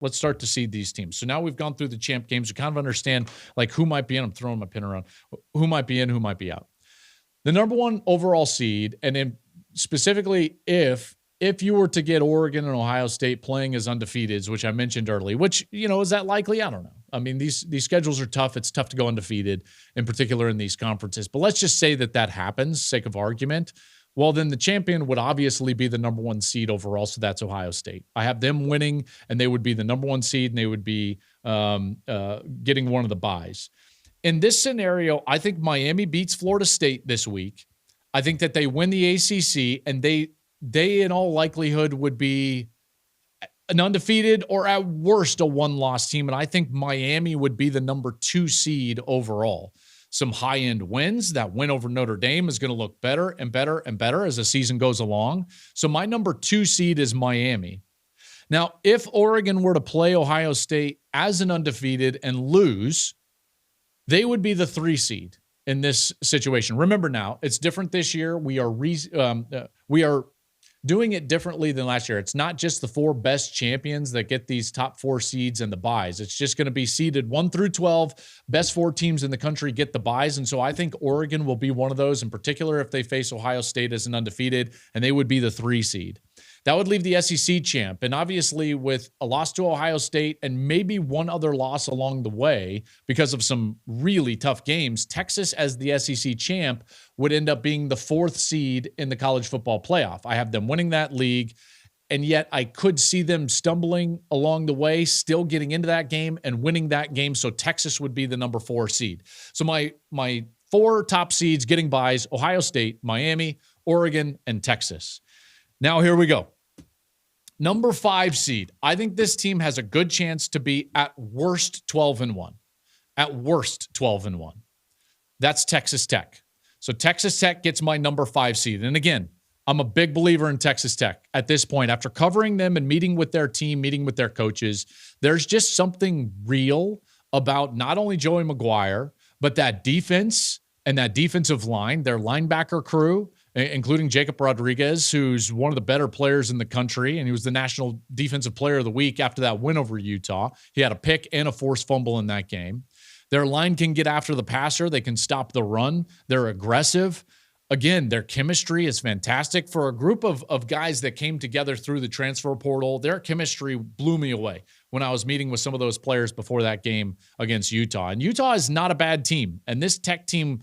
Let's start to seed these teams. So now we've gone through the champ games. We kind of understand like who might be in. I'm throwing my pin around. Who might be in, who might be out. The number one overall seed, and then specifically if you were to get Oregon and Ohio State playing as undefeateds, which I mentioned early, which, is that likely? I don't know. I mean, these schedules are tough. It's tough to go undefeated, in particular in these conferences. But let's just say that happens, sake of argument. Well, then the champion would obviously be the number one seed overall, so that's Ohio State. I have them winning, and they would be the number one seed, and they would be getting one of the byes. In this scenario, I think Miami beats Florida State this week. I think that they win the ACC, and they in all likelihood would be an undefeated or at worst a one-loss team, and I think Miami would be the number 2 seed overall. Some high-end wins. That win over Notre Dame is going to look better and better and better as the season goes along. So my number 2 seed is Miami. Now, if Oregon were to play Ohio State as an undefeated and lose, they would be the 3 seed in this situation. Remember now, it's different this year. We are doing it differently than last year. It's not just the 4 best champions that get these top 4 seeds and the byes. It's just going to be seeded 1 through 12. Best 4 teams in the country get the byes. And so I think Oregon will be one of those, in particular if they face Ohio State as an undefeated, and they would be the 3 seed. That would leave the SEC champ. And obviously with a loss to Ohio State and maybe one other loss along the way because of some really tough games, Texas as the SEC champ would end up being the 4th seed in the college football playoff. I have them winning that league, and yet I could see them stumbling along the way, still getting into that game and winning that game. So Texas would be the number 4 seed. So my 4 top seeds getting byes: Ohio State, Miami, Oregon, and Texas. Now, here we go. Number 5 seed. I think this team has a good chance to be at worst 12-1. At worst 12-1. That's Texas Tech. So Texas Tech gets my number 5 seed. And again, I'm a big believer in Texas Tech at this point. After covering them and meeting with their team, meeting with their coaches, there's just something real about not only Joey McGuire, but that defense and that defensive line, their linebacker crew, including Jacob Rodriguez, who's one of the better players in the country, and he was the National Defensive Player of the Week after that win over Utah. He had a pick and a forced fumble in that game. Their line can get after the passer. They can stop the run. They're aggressive. Again, their chemistry is fantastic. For a group of guys that came together through the transfer portal, their chemistry blew me away when I was meeting with some of those players before that game against Utah. And Utah is not a bad team, and this Tech team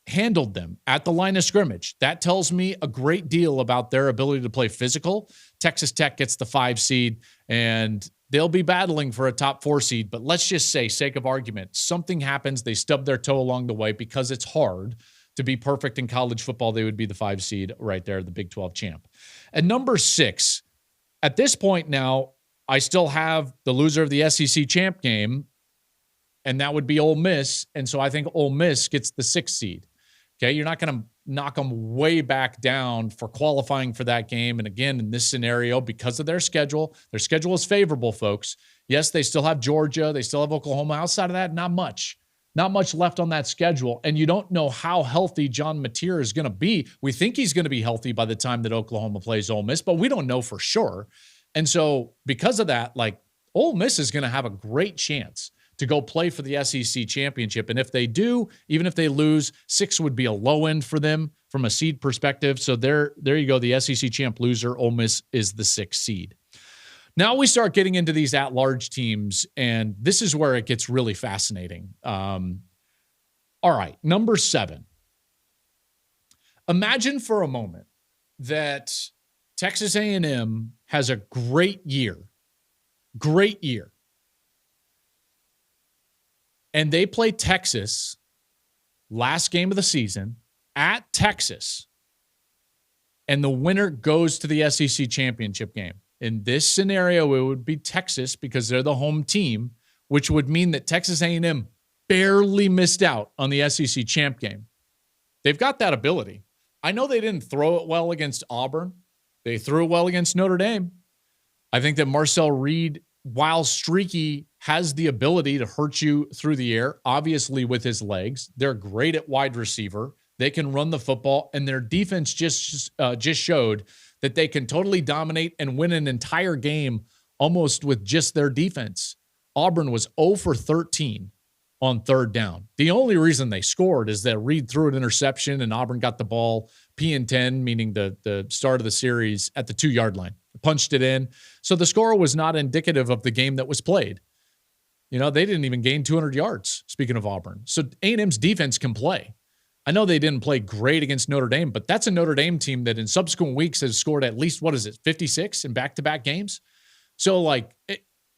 handled them at the line of scrimmage. That tells me a great deal about their ability to play physical. Texas Tech gets the 5 seed, and they'll be battling for a top 4 seed. But let's just say, sake of argument, something happens. They stub their toe along the way because it's hard to be perfect in college football. They would be the 5 seed right there, the Big 12 champ. And number 6, at this point now, I still have the loser of the SEC champ game, and that would be Ole Miss. And so I think Ole Miss gets the 6th seed. Okay, you're not going to knock them way back down for qualifying for that game. And again, in this scenario, because of their schedule is favorable, folks. Yes, they still have Georgia. They still have Oklahoma. Outside of that, not much. Not much left on that schedule. And you don't know how healthy John Mateer is going to be. We think he's going to be healthy by the time that Oklahoma plays Ole Miss, but we don't know for sure. And so because of that, Ole Miss is going to have a great chance to go play for the SEC championship. And if they do, even if they lose, 6 would be a low end for them from a seed perspective. So there you go. The SEC champ loser, Ole Miss, is the 6th seed. Now we start getting into these at-large teams, and this is where it gets really fascinating. All right, number 7. Imagine for a moment that Texas A&M has a great year. And they play Texas last game of the season at Texas, and the winner goes to the SEC championship game. In this scenario, it would be Texas because they're the home team, which would mean that Texas A&M barely missed out on the SEC champ game. They've got that ability. I know they didn't throw it well against Auburn. They threw it well against Notre Dame. I think that Marcel Reed, while streaky, has the ability to hurt you through the air, obviously with his legs. They're great at wide receiver. They can run the football, and their defense just showed that they can totally dominate and win an entire game almost with just their defense. Auburn was 0 for 13 on third down. The only reason they scored is that Reed threw an interception and Auburn got the ball P&10, meaning the start of the series, at the 2-yard line. Punched it in. So the score was not indicative of the game that was played. They didn't even gain 200 yards, speaking of Auburn. So A&M's defense can play. I know they didn't play great against Notre Dame, but that's a Notre Dame team that in subsequent weeks has scored at least, 56 in back-to-back games? So,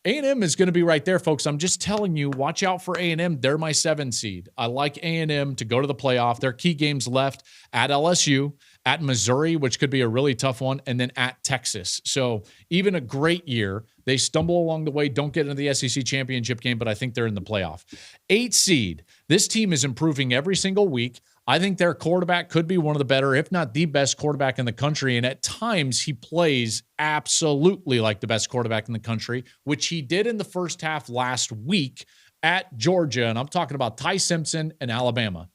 A&M is going to be right there, folks. I'm just telling you, watch out for A&M. They're my 7 seed. I like A&M to go to the playoff. Their key games left at LSU, at Missouri, which could be a really tough one, and then at Texas. So even a great year, they stumble along the way, don't get into the SEC championship game, but I think they're in the playoff. 8 seed. This team is improving every single week. I think their quarterback could be one of the better, if not the best quarterback in the country. And at times he plays absolutely like the best quarterback in the country, which he did in the first half last week at Georgia. And I'm talking about Ty Simpson and Alabama.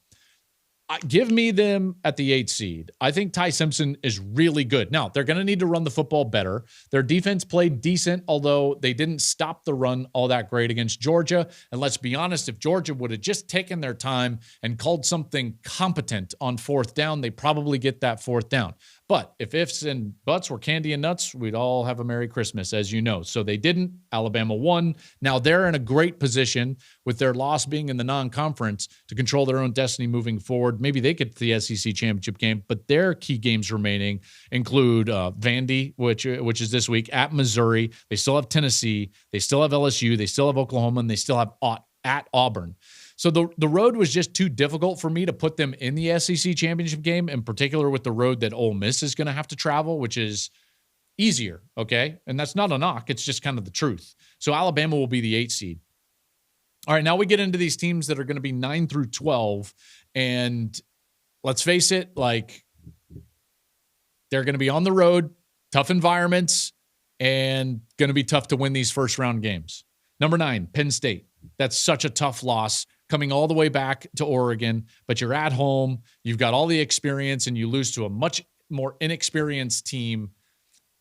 Give me them at the 8 seed. I think Ty Simpson is really good. Now, they're going to need to run the football better. Their defense played decent, although they didn't stop the run all that great against Georgia. And let's be honest, if Georgia would have just taken their time and called something competent on 4th down, they probably get that 4th down. But if ifs and buts were candy and nuts, we'd all have a Merry Christmas, as you know. So they didn't. Alabama won. Now they're in a great position with their loss being in the non-conference to control their own destiny moving forward. Maybe they get to the SEC championship game, but their key games remaining include Vandy, which is this week, at Missouri. They still have Tennessee. They still have LSU. They still have Oklahoma, and they still have at Auburn. So the road was just too difficult for me to put them in the SEC championship game, in particular with the road that Ole Miss is going to have to travel, which is easier, okay? And that's not a knock. It's just kind of the truth. So Alabama will be the 8 seed. All right, now we get into these teams that are going to be 9 through 12, and let's face it, they're going to be on the road, tough environments, and going to be tough to win these first-round games. Number 9, Penn State. That's such a tough loss, coming all the way back to Oregon, but you're at home, you've got all the experience, and you lose to a much more inexperienced team.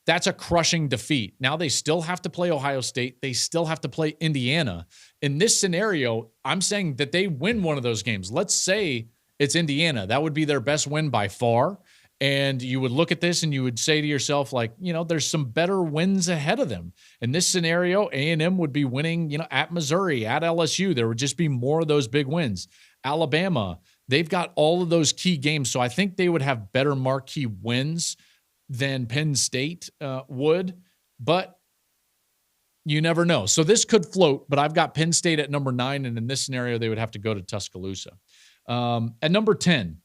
That's a crushing defeat. Now they still have to play Ohio State. They still have to play Indiana. In this scenario, I'm saying that they win one of those games. Let's say it's Indiana. That would be their best win by far. And you would look at this and you would say to yourself, there's some better wins ahead of them. In this scenario, A&M would be winning, at Missouri, at LSU. There would just be more of those big wins. Alabama, they've got all of those key games. So I think they would have better marquee wins than Penn State would. But you never know. So this could float, but I've got Penn State at number 9. And in this scenario, they would have to go to Tuscaloosa. At number 10,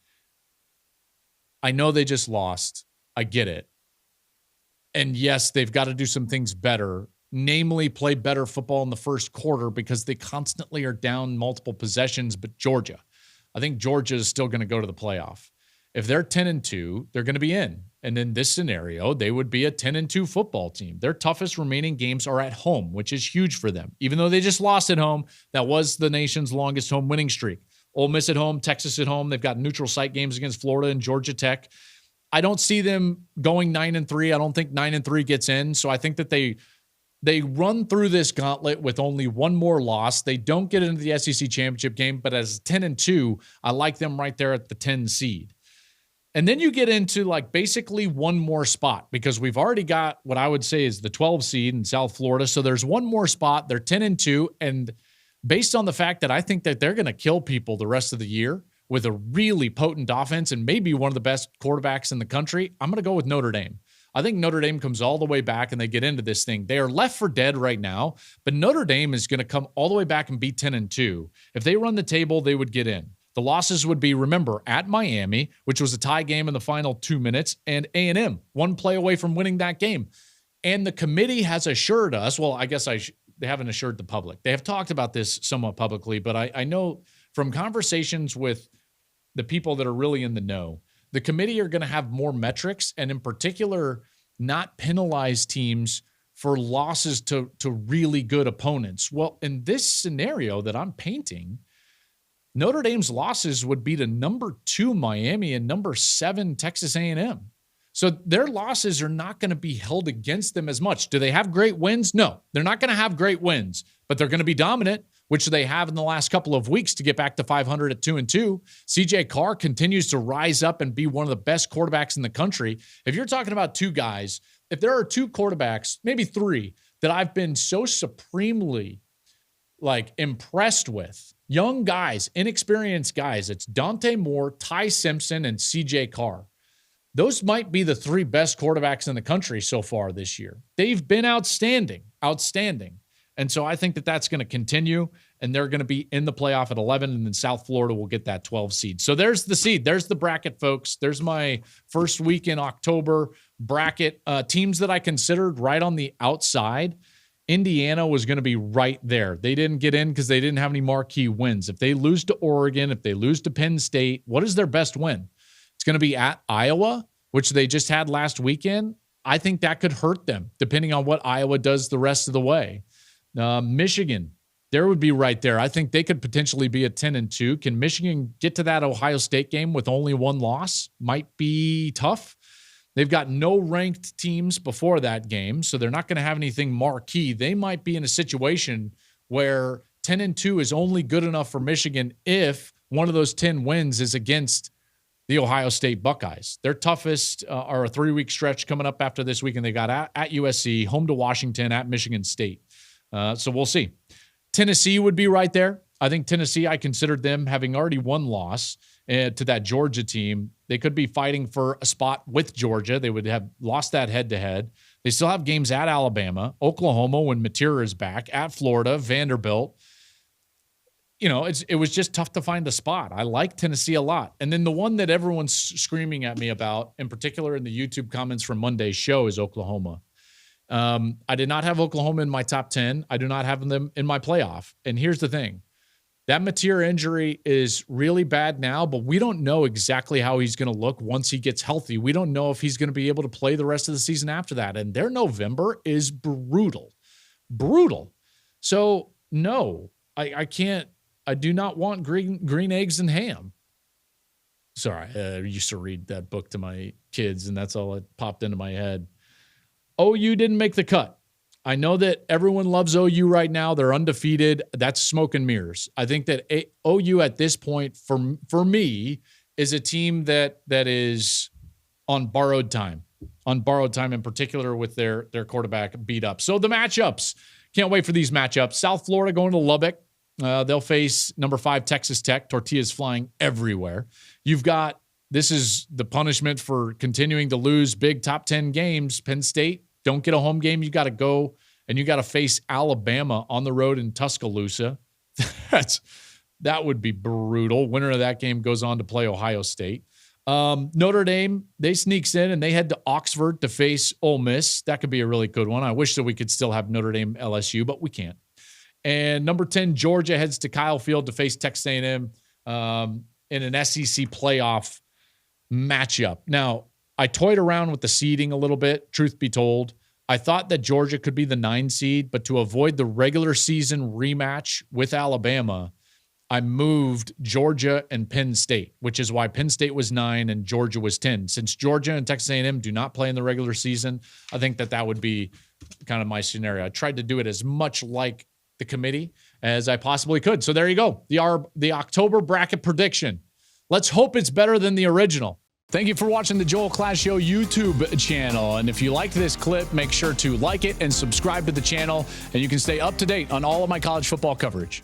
I know they just lost. I get it. And yes, they've got to do some things better, namely play better football in the first quarter because they constantly are down multiple possessions. But Georgia, I think Georgia is still going to go to the playoff. If they're 10-2, they're going to be in. And in this scenario, they would be a 10-2 football team. Their toughest remaining games are at home, which is huge for them. Even though they just lost at home, that was the nation's longest home winning streak. Ole Miss at home, Texas at home. They've got neutral site games against Florida and Georgia Tech. I don't see them going 9-3. I don't think 9-3 gets in. So I think that they run through this gauntlet with only one more loss. They don't get into the SEC championship game, but as 10-2, I like them right there at the 10 seed. And then you get into basically one more spot because we've already got what I would say is the 12 seed in South Florida. So there's one more spot. They're 10-2. And based on the fact that I think that they're going to kill people the rest of the year with a really potent offense and maybe one of the best quarterbacks in the country, I'm going to go with Notre Dame. I think Notre Dame comes all the way back and they get into this thing. They are left for dead right now, but Notre Dame is going to come all the way back and be 10-2. If they run the table, they would get in. The losses would be, remember, at Miami, which was a tie game in the final 2 minutes, and A&M, one play away from winning that game. And the committee has assured us, well, I guess they haven't assured the public. They have talked about this somewhat publicly, but I know from conversations with the people that are really in the know, the committee are going to have more metrics and in particular, not penalize teams for losses to really good opponents. Well, in this scenario that I'm painting, Notre Dame's losses would be to number 2 Miami and number 7 Texas A&M. So their losses are not going to be held against them as much. Do they have great wins? No, they're not going to have great wins, but they're going to be dominant, which they have in the last couple of weeks to get back to 500 at 2-2. CJ Carr continues to rise up and be one of the best quarterbacks in the country. If you're talking about two guys, if there are two quarterbacks, maybe three, that I've been so supremely impressed with, young guys, inexperienced guys, it's Dante Moore, Ty Simpson, and CJ Carr. Those might be the three best quarterbacks in the country so far this year. They've been outstanding. And so I think that that's going to continue, and they're going to be in the playoff at 11, and then South Florida will get that 12 seed. So there's the seed. There's the bracket, folks. There's my first week in October bracket. Teams that I considered right on the outside, Indiana was going to be right there. They didn't get in because they didn't have any marquee wins. If they lose to Oregon, if they lose to Penn State, what is their best win? It's going to be at Iowa, which they just had last weekend. I think that could hurt them, depending on what Iowa does the rest of the way. Michigan, there would be right there. I think they could potentially be at 10-2. Can Michigan get to that Ohio State game with only one loss? Might be tough. They've got no ranked teams before that game, so they're not going to have anything marquee. They might be in a situation where 10-2 is only good enough for Michigan if one of those 10 wins is against the Ohio State Buckeyes. Their toughest are a 3-week stretch coming up after this weekend. They got at USC, home to Washington, at Michigan State. So we'll see. Tennessee would be right there. I think Tennessee, I considered them having already one loss to that Georgia team. They could be fighting for a spot with Georgia. They would have lost that head-to-head. They still have games at Alabama, Oklahoma when Matera is back, at Florida, Vanderbilt. It was just tough to find a spot. I like Tennessee a lot. And then the one that everyone's screaming at me about, in particular in the YouTube comments from Monday's show, is Oklahoma. I did not have Oklahoma in my top 10. I do not have them in my playoff. And here's the thing. That Matera injury is really bad now, but we don't know exactly how he's going to look once he gets healthy. We don't know if he's going to be able to play the rest of the season after that. And their November is brutal. So, no, I can't. I do not want green eggs and ham. Sorry, I used to read that book to my kids, and that's all that popped into my head. OU didn't make the cut. I know that everyone loves OU right now. They're undefeated. That's smoke and mirrors. I think that OU at this point, for me, is a team that is on borrowed time in particular with their quarterback beat up. So the matchups, can't wait for these matchups. South Florida going to Lubbock. They'll face number 5 Texas Tech. Tortillas flying everywhere. This is the punishment for continuing to lose big top 10 games. Penn State, don't get a home game. You got to go and you got to face Alabama on the road in Tuscaloosa. That would be brutal. Winner of that game goes on to play Ohio State. Notre Dame, they sneaks in and they head to Oxford to face Ole Miss. That could be a really good one. I wish that we could still have Notre Dame LSU, but we can't. And number 10, Georgia heads to Kyle Field to face Texas A&M in an SEC playoff matchup. Now, I toyed around with the seeding a little bit, truth be told. I thought that Georgia could be the 9 seed, but to avoid the regular season rematch with Alabama, I moved Georgia and Penn State, which is why Penn State was 9 and Georgia was 10. Since Georgia and Texas A&M do not play in the regular season, I think that would be kind of my scenario. I tried to do it as much like the committee as I possibly could. So there you go. The October bracket prediction. Let's hope it's better than the original. Thank you for watching the Joel Klatt Show YouTube channel. And if you liked this clip, make sure to like it and subscribe to the channel, and you can stay up to date on all of my college football coverage.